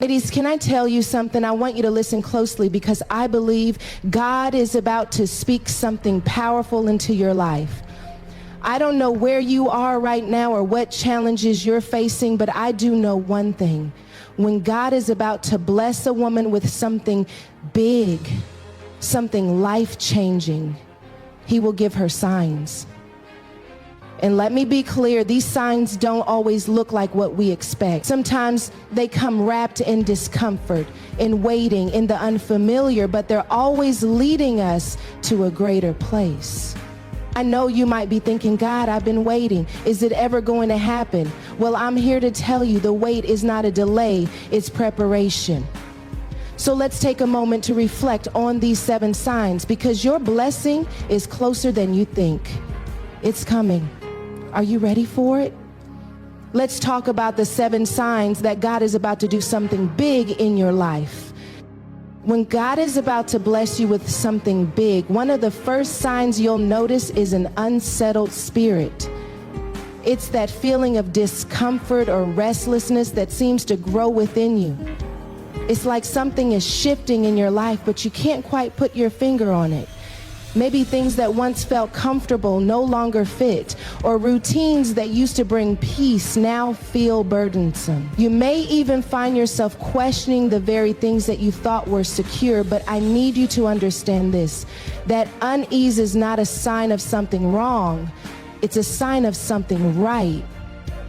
Ladies, can I tell you something? I want you to listen closely because I believe God is about to speak something powerful into your life. I don't know where you are right now or what challenges you're facing, but I do know one thing. When God is about to bless a woman with something big, something life-changing, He will give her signs. And let me be clear, these signs don't always look like what we expect. Sometimes they come wrapped in discomfort, in waiting, in the unfamiliar, but they're always leading us to a greater place. I know you might be thinking, God, I've been waiting. Is it ever going to happen? Well, I'm here to tell you the wait is not a delay, it's preparation. So let's take a moment to reflect on these 7 signs because your blessing is closer than you think. It's coming. Are you ready for it? Let's talk about the 7 signs that God is about to do something big in your life. When God is about to bless you with something big, one of the first signs you'll notice is an unsettled spirit. It's that feeling of discomfort or restlessness that seems to grow within you. It's like something is shifting in your life, but you can't quite put your finger on it. Maybe things that once felt comfortable no longer fit, or routines that used to bring peace now feel burdensome. You may even find yourself questioning the very things that you thought were secure, but I need you to understand this, that unease is not a sign of something wrong, it's a sign of something right.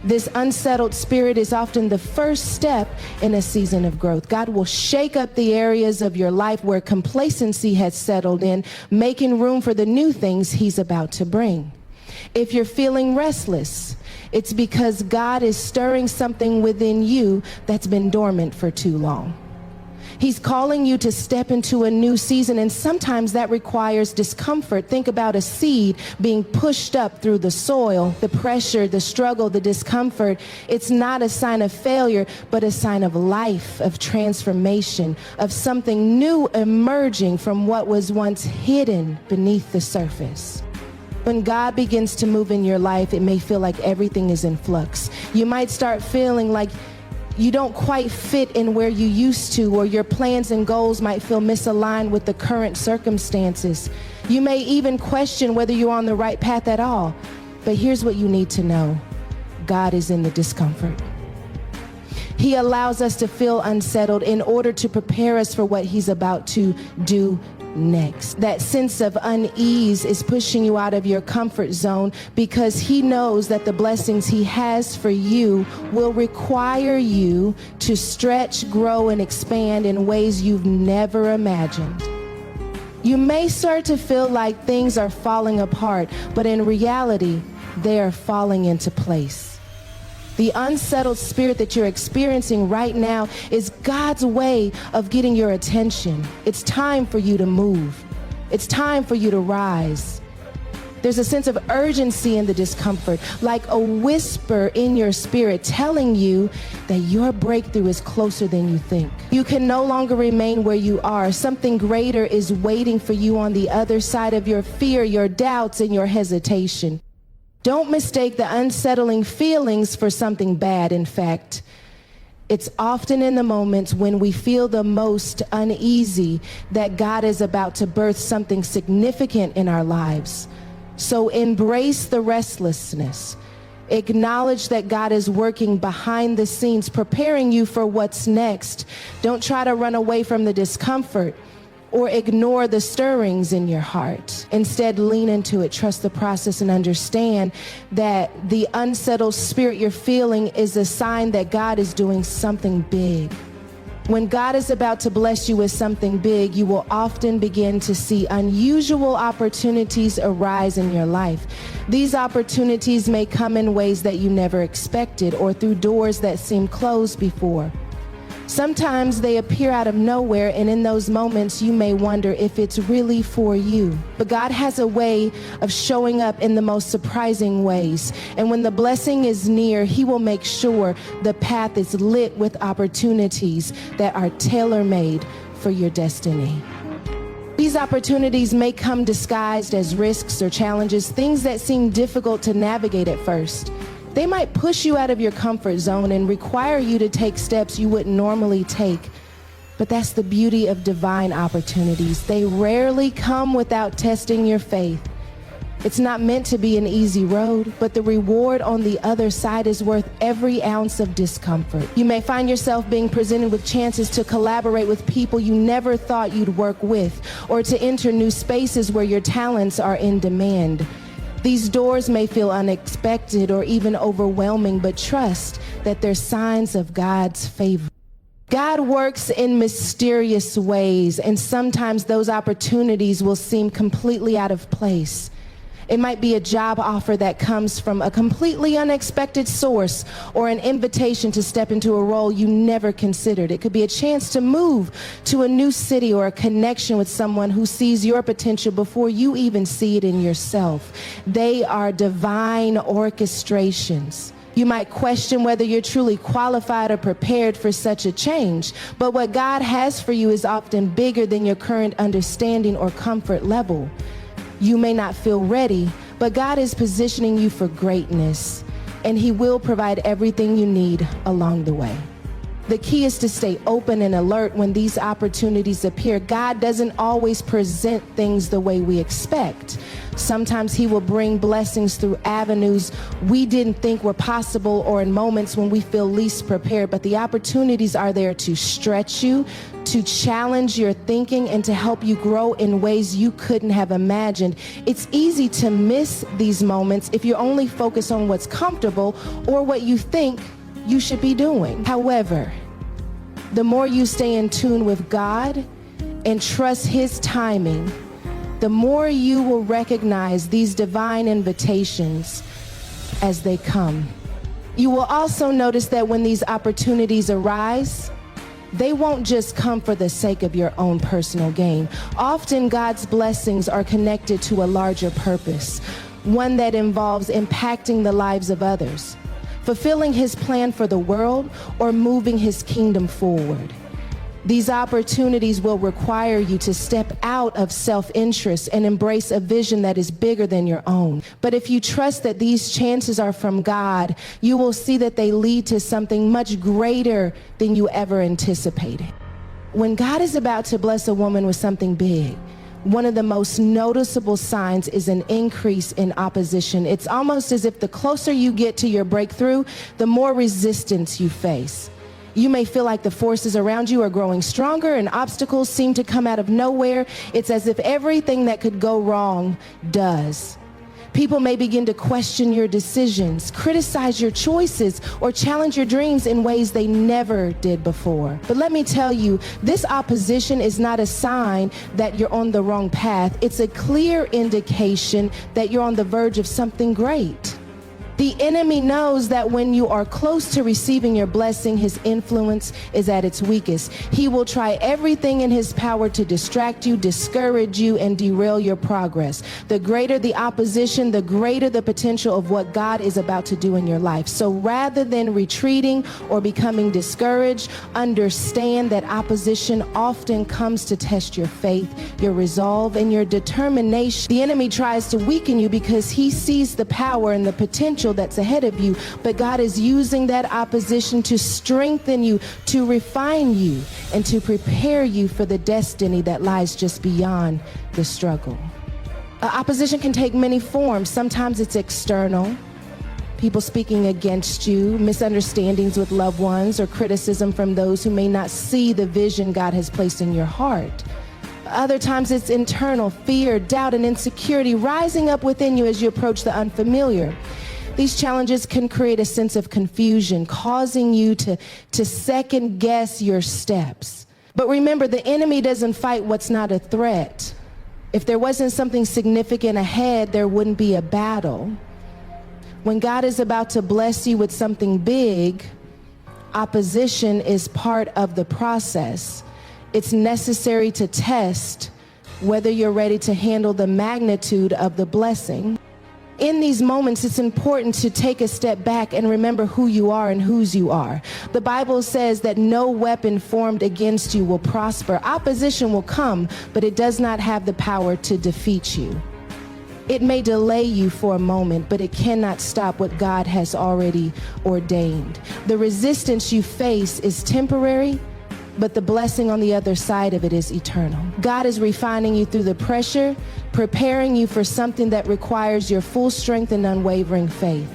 This unsettled spirit is often the first step in a season of growth. God will shake up the areas of your life where complacency has settled in, making room for the new things He's about to bring. If you're feeling restless, it's because God is stirring something within you that's been dormant for too long. He's calling you to step into a new season, and sometimes that requires discomfort. Think about a seed being pushed up through the soil, the pressure, the struggle, the discomfort. It's not a sign of failure, but a sign of life, of transformation, of something new emerging from what was once hidden beneath the surface. When God begins to move in your life, it may feel like everything is in flux. You might start feeling like you don't quite fit in where you used to, or your plans and goals might feel misaligned with the current circumstances. You may even question whether you're on the right path at all. But here's what you need to know. God is in the discomfort. He allows us to feel unsettled in order to prepare us for what He's about to do next. That sense of unease is pushing you out of your comfort zone because He knows that the blessings He has for you will require you to stretch, grow, and expand in ways you've never imagined. You may start to feel like things are falling apart, but in reality, they are falling into place. The unsettled spirit that you're experiencing right now is God's way of getting your attention. It's time for you to move. It's time for you to rise. There's a sense of urgency in the discomfort, like a whisper in your spirit telling you that your breakthrough is closer than you think. You can no longer remain where you are. Something greater is waiting for you on the other side of your fear, your doubts, and your hesitation. Don't mistake the unsettling feelings for something bad. In fact, it's often in the moments when we feel the most uneasy that God is about to birth something significant in our lives. So embrace the restlessness. Acknowledge that God is working behind the scenes, preparing you for what's next. Don't try to run away from the discomfort or ignore the stirrings in your heart. Instead, lean into it, trust the process, and understand that the unsettled spirit you're feeling is a sign that God is doing something big. When God is about to bless you with something big, you will often begin to see unusual opportunities arise in your life. These opportunities may come in ways that you never expected or through doors that seemed closed before. Sometimes they appear out of nowhere, and in those moments you may wonder if it's really for you. But God has a way of showing up in the most surprising ways. And when the blessing is near, He will make sure the path is lit with opportunities that are tailor-made for your destiny. These opportunities may come disguised as risks or challenges, things that seem difficult to navigate at first. They might push you out of your comfort zone and require you to take steps you wouldn't normally take. But that's the beauty of divine opportunities. They rarely come without testing your faith. It's not meant to be an easy road, but the reward on the other side is worth every ounce of discomfort. You may find yourself being presented with chances to collaborate with people you never thought you'd work with, or to enter new spaces where your talents are in demand. These doors may feel unexpected or even overwhelming, but trust that they're signs of God's favor. God works in mysterious ways, and sometimes those opportunities will seem completely out of place. It might be a job offer that comes from a completely unexpected source, or an invitation to step into a role you never considered. It could be a chance to move to a new city, or a connection with someone who sees your potential before you even see it in yourself. They are divine orchestrations. You might question whether you're truly qualified or prepared for such a change, but what God has for you is often bigger than your current understanding or comfort level. You may not feel ready, but God is positioning you for greatness, and He will provide everything you need along the way. The key is to stay open and alert when these opportunities appear. God doesn't always present things the way we expect. Sometimes He will bring blessings through avenues we didn't think were possible, or in moments when we feel least prepared. But the opportunities are there to stretch you, to challenge your thinking, and to help you grow in ways you couldn't have imagined. It's easy to miss these moments if you only focus on what's comfortable or what you think you should be doing. However, the more you stay in tune with God and trust His timing, the more you will recognize these divine invitations as they come. You will also notice that when these opportunities arise, they won't just come for the sake of your own personal gain. Often God's blessings are connected to a larger purpose, one that involves impacting the lives of others, fulfilling His plan for the world, or moving His kingdom forward. These opportunities will require you to step out of self-interest and embrace a vision that is bigger than your own. But if you trust that these chances are from God, you will see that they lead to something much greater than you ever anticipated. When God is about to bless a woman with something big, one of the most noticeable signs is an increase in opposition. It's almost as if the closer you get to your breakthrough, the more resistance you face. You may feel like the forces around you are growing stronger and obstacles seem to come out of nowhere. It's as if everything that could go wrong does. People may begin to question your decisions, criticize your choices, or challenge your dreams in ways they never did before. But let me tell you, this opposition is not a sign that you're on the wrong path. It's a clear indication that you're on the verge of something great. The enemy knows that when you are close to receiving your blessing, his influence is at its weakest. He will try everything in his power to distract you, discourage you, and derail your progress. The greater the opposition, the greater the potential of what God is about to do in your life. So rather than retreating or becoming discouraged, understand that opposition often comes to test your faith, your resolve, and your determination. The enemy tries to weaken you because he sees the power and the potential that's ahead of you, but God is using that opposition to strengthen you, to refine you, and to prepare you for the destiny that lies just beyond the struggle. Opposition can take many forms. Sometimes it's external, people speaking against you, misunderstandings with loved ones, or criticism from those who may not see the vision God has placed in your heart. Other times it's internal, fear, doubt, and insecurity rising up within you as you approach the unfamiliar. These challenges can create a sense of confusion, causing you to second guess your steps. But remember, the enemy doesn't fight what's not a threat. If there wasn't something significant ahead, there wouldn't be a battle. When God is about to bless you with something big, opposition is part of the process. It's necessary to test whether you're ready to handle the magnitude of the blessing. In these moments, it's important to take a step back and remember who you are and whose you are. The Bible says that no weapon formed against you will prosper. Opposition will come, but it does not have the power to defeat you. It may delay you for a moment, but it cannot stop what God has already ordained. The resistance you face is temporary, but the blessing on the other side of it is eternal. God is refining you through the pressure, preparing you for something that requires your full strength and unwavering faith.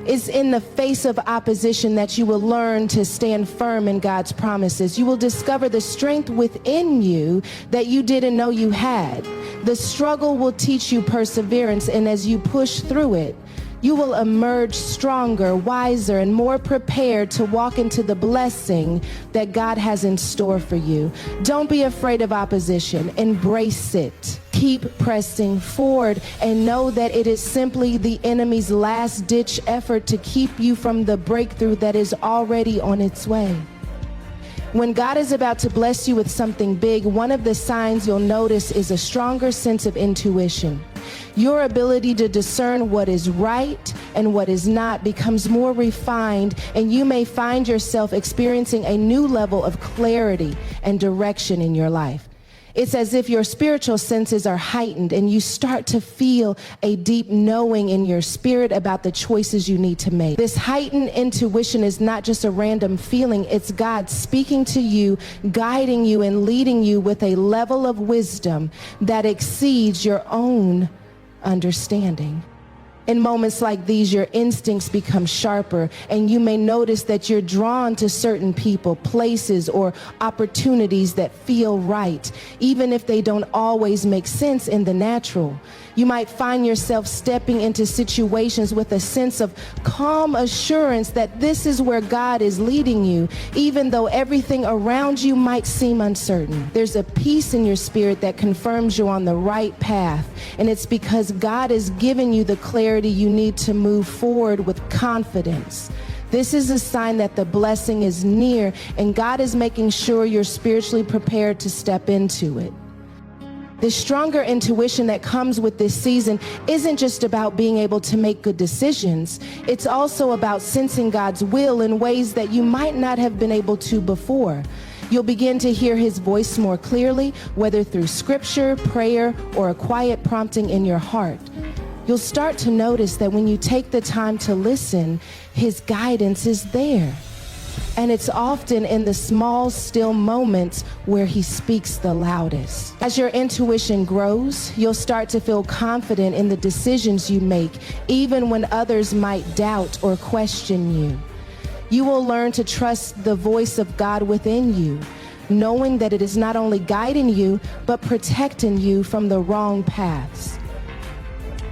It's in the face of opposition that you will learn to stand firm in God's promises. You will discover the strength within you that you didn't know you had. The struggle will teach you perseverance, and as you push through it, you will emerge stronger, wiser, and more prepared to walk into the blessing that God has in store for you. Don't be afraid of opposition. Embrace it. Keep pressing forward and know that it is simply the enemy's last-ditch effort to keep you from the breakthrough that is already on its way. When God is about to bless you with something big, one of the signs you'll notice is a stronger sense of intuition. Your ability to discern what is right and what is not becomes more refined, and you may find yourself experiencing a new level of clarity and direction in your life. It's as if your spiritual senses are heightened and you start to feel a deep knowing in your spirit about the choices you need to make. This heightened intuition is not just a random feeling. It's God speaking to you, guiding you, and leading you with a level of wisdom that exceeds your own understanding. In moments like these, your instincts become sharper, and you may notice that you're drawn to certain people, places, or opportunities that feel right, even if they don't always make sense in the natural. You might find yourself stepping into situations with a sense of calm assurance that this is where God is leading you, even though everything around you might seem uncertain. There's a peace in your spirit that confirms you're on the right path, and it's because God is giving you the clarity you need to move forward with confidence. This is a sign that the blessing is near, and God is making sure you're spiritually prepared to step into it. The stronger intuition that comes with this season isn't just about being able to make good decisions. It's also about sensing God's will in ways that you might not have been able to before. You'll begin to hear his voice more clearly, whether through scripture, prayer, or a quiet prompting in your heart. You'll start to notice that when you take the time to listen, his guidance is there. And it's often in the small, still moments where he speaks the loudest. As your intuition grows, you'll start to feel confident in the decisions you make, even when others might doubt or question you. You will learn to trust the voice of God within you, knowing that it is not only guiding you, but protecting you from the wrong paths.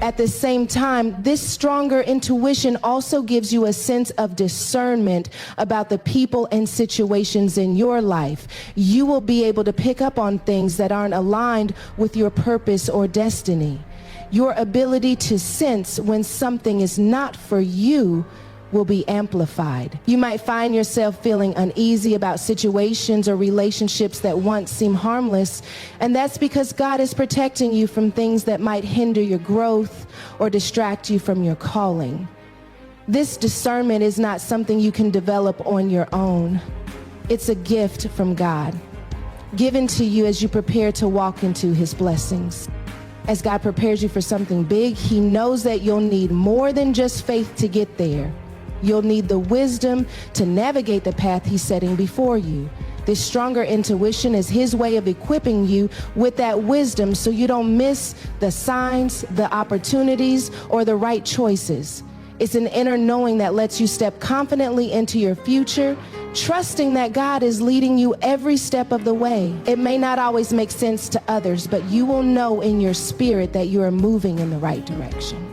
At the same time, this stronger intuition also gives you a sense of discernment about the people and situations in your life. You will be able to pick up on things that aren't aligned with your purpose or destiny. Your ability to sense when something is not for you will be amplified. You might find yourself feeling uneasy about situations or relationships that once seemed harmless, and that's because God is protecting you from things that might hinder your growth or distract you from your calling. This discernment is not something you can develop on your own. It's a gift from God, given to you as you prepare to walk into his blessings. As God prepares you for something big, he knows that you'll need more than just faith to get there. You'll need the wisdom to navigate the path he's setting before you. This stronger intuition is his way of equipping you with that wisdom so you don't miss the signs, the opportunities, or the right choices. It's an inner knowing that lets you step confidently into your future, trusting that God is leading you every step of the way. It may not always make sense to others, but you will know in your spirit that you are moving in the right direction.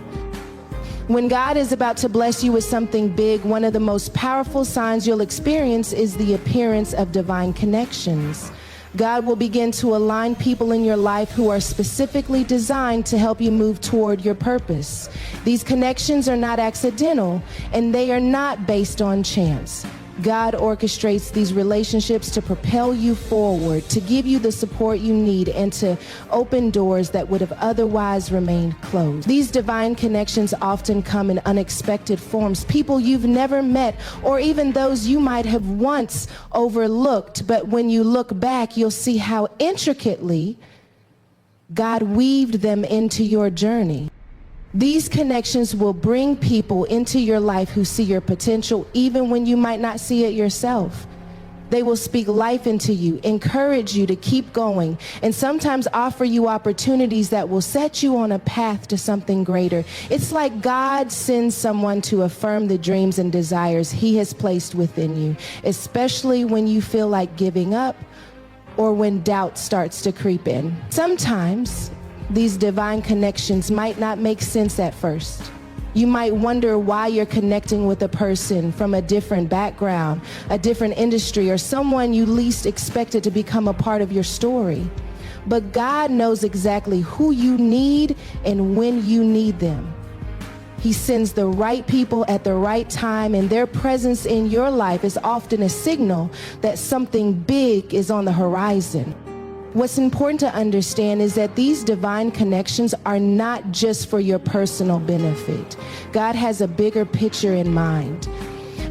When God is about to bless you with something big, one of the most powerful signs you'll experience is the appearance of divine connections. God will begin to align people in your life who are specifically designed to help you move toward your purpose. These connections are not accidental, and they are not based on chance. God orchestrates these relationships to propel you forward, to give you the support you need, and to open doors that would have otherwise remained closed. These divine connections often come in unexpected forms, people you've never met, or even those you might have once overlooked. But when you look back, you'll see how intricately God weaved them into your journey. These connections will bring people into your life who see your potential even when you might not see it yourself. They will speak life into you, encourage you to keep going, and sometimes offer you opportunities that will set you on a path to something greater. It's like God sends someone to affirm the dreams and desires He has placed within you, especially when you feel like giving up or when doubt starts to creep in. Sometimes these divine connections might not make sense at first. You might wonder why you're connecting with a person from a different background, a different industry, or someone you least expected to become a part of your story. But God knows exactly who you need and when you need them. He sends the right people at the right time, and their presence in your life is often a signal that something big is on the horizon. What's important to understand is that these divine connections are not just for your personal benefit. God has a bigger picture in mind.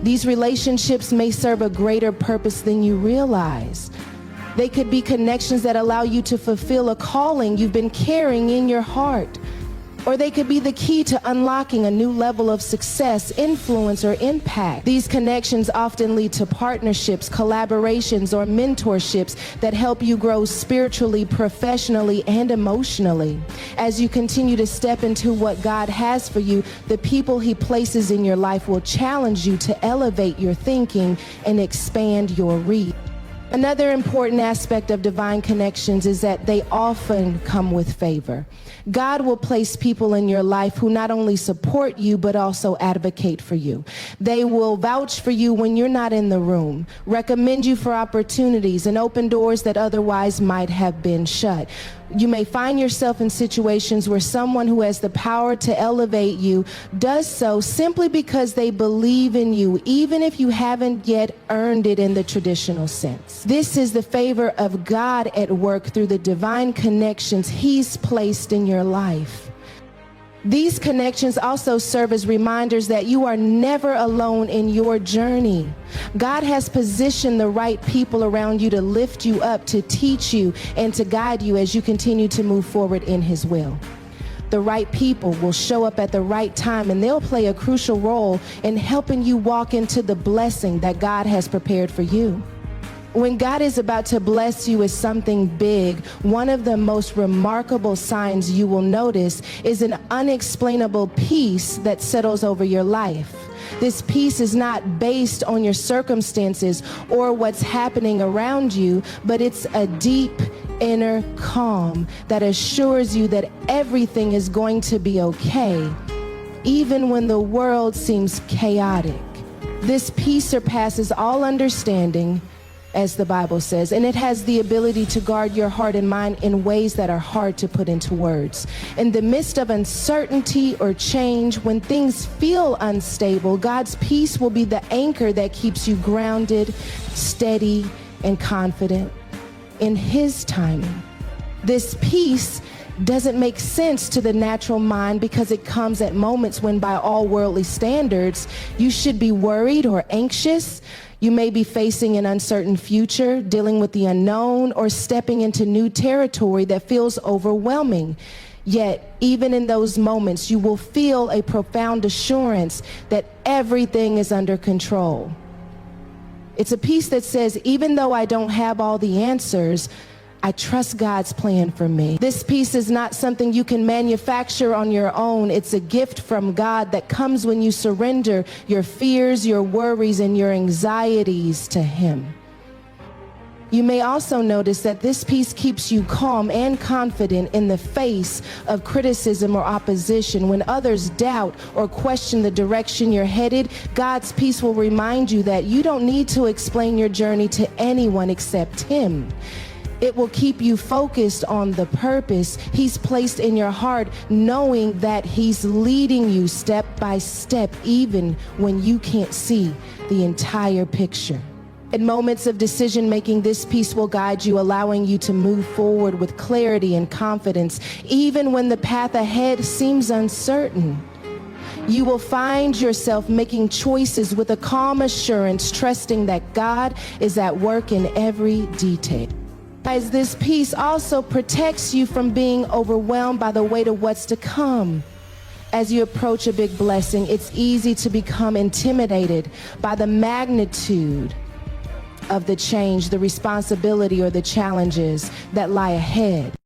These relationships may serve a greater purpose than you realize. They could be connections that allow you to fulfill a calling you've been carrying in your heart. Or they could be the key to unlocking a new level of success, influence, or impact. These connections often lead to partnerships, collaborations, or mentorships that help you grow spiritually, professionally, and emotionally. As you continue to step into what God has for you, the people He places in your life will challenge you to elevate your thinking and expand your reach. Another important aspect of divine connections is that they often come with favor. God will place people in your life who not only support you, but also advocate for you. They will vouch for you when you're not in the room, recommend you for opportunities, and open doors that otherwise might have been shut. You may find yourself in situations where someone who has the power to elevate you does so simply because they believe in you, even if you haven't yet earned it in the traditional sense. This is the favor of God at work through the divine connections He's placed in your life. These connections also serve as reminders that you are never alone in your journey. God has positioned the right people around you to lift you up, to teach you, and to guide you as you continue to move forward in His will. The right people will show up at the right time, and they'll play a crucial role in helping you walk into the blessing that God has prepared for you. When God is about to bless you with something big, one of the most remarkable signs you will notice is an unexplainable peace that settles over your life. This peace is not based on your circumstances or what's happening around you, but it's a deep inner calm that assures you that everything is going to be okay, even when the world seems chaotic. This peace surpasses all understanding, as the Bible says, and it has the ability to guard your heart and mind in ways that are hard to put into words. In the midst of uncertainty or change, when things feel unstable, God's peace will be the anchor that keeps you grounded, steady, and confident in His timing. This peace doesn't make sense to the natural mind because it comes at moments when, by all worldly standards, you should be worried or anxious. You may be facing an uncertain future, dealing with the unknown, or stepping into new territory that feels overwhelming. Yet, even in those moments, you will feel a profound assurance that everything is under control. It's a peace that says, even though I don't have all the answers, I trust God's plan for me. This peace is not something you can manufacture on your own. It's a gift from God that comes when you surrender your fears, your worries, and your anxieties to Him. You may also notice that this peace keeps you calm and confident in the face of criticism or opposition. When others doubt or question the direction you're headed, God's peace will remind you that you don't need to explain your journey to anyone except Him. It will keep you focused on the purpose He's placed in your heart, knowing that He's leading you step by step, even when you can't see the entire picture. In moments of decision making, this peace will guide you, allowing you to move forward with clarity and confidence, even when the path ahead seems uncertain. You will find yourself making choices with a calm assurance, trusting that God is at work in every detail. As this peace also protects you from being overwhelmed by the weight of what's to come. as you approach a big blessing, it's easy to become intimidated by the magnitude of the change, the responsibility, or the challenges that lie ahead.